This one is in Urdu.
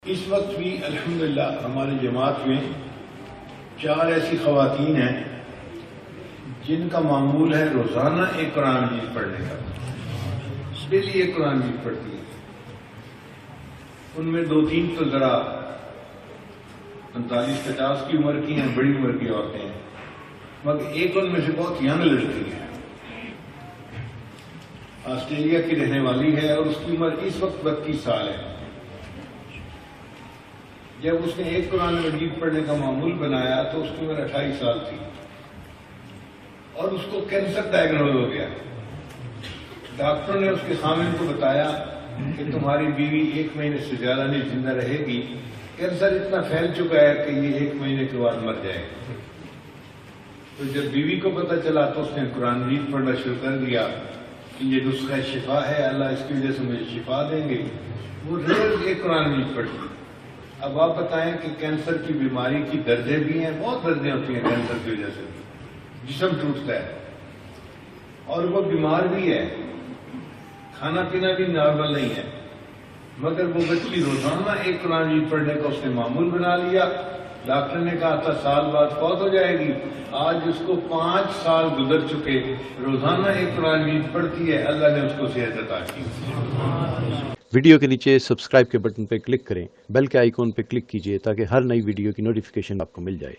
اس وقت بھی الحمدللہ ہماری جماعت میں 4 ایسی خواتین ہیں جن کا معمول ہے روزانہ ایک قرآن مجید پڑھنے کا. ڈیلی ایک قرآن مجید پڑھتی ہے. ان میں 2-3 تو ذرا 45-50 کی عمر کی ہیں، بڑی عمر کی عورتیں ہیں، مگر ایک ان میں سے بہت ینگ لڑکی ہے، آسٹریلیا کی رہنے والی ہے اور اس کی عمر اس وقت 32 سال ہے. جب اس نے ایک قرآن مجید پڑھنے کا معمول بنایا تو اس کی عمر 28 سال تھی اور اس کو کینسر ڈائگنوز ہو گیا. ڈاکٹر نے اس کے خامن کو بتایا کہ تمہاری بیوی 1 مہینے سے زیادہ نہیں زندہ رہے گی، کینسر اتنا پھیل چکا ہے کہ یہ 1 مہینے کے بعد مر جائے گا. تو جب بیوی کو پتہ چلا تو اس نے قرآن مجید پڑھنا شروع کر دیا کہ یہ نسخہ شفا ہے، اللہ اس کی وجہ سے مجھے شفا دیں گے. وہ روز ایک قرآن مجید پڑھتی. اب آپ بتائیں کہ کینسر کی بیماری کی دردیں بھی ہیں، بہت دردیں ہوتی ہیں کینسر کی وجہ سے، جسم ٹوٹتا ہے اور وہ بیمار بھی ہے، کھانا پینا بھی نارمل نہیں ہے، مگر وہ بچی روزانہ ایک قرآن مجید پڑھنے کا اس نے معمول بنا لیا. ڈاکٹر نے کہا تھا سال بعد فوت ہو جائے گی، آج اس کو 5 سال گزر چکے، روزانہ ایک قرآن مجید پڑھتی ہے، اللہ نے اس کو صحت عطا کی. ویڈیو کے نیچے سبسکرائب کے بٹن پہ کلک کریں، بیل کے آئیکن پہ کلک کیجئے تاکہ ہر نئی ویڈیو کی نوٹیفیکیشن آپ کو مل جائے.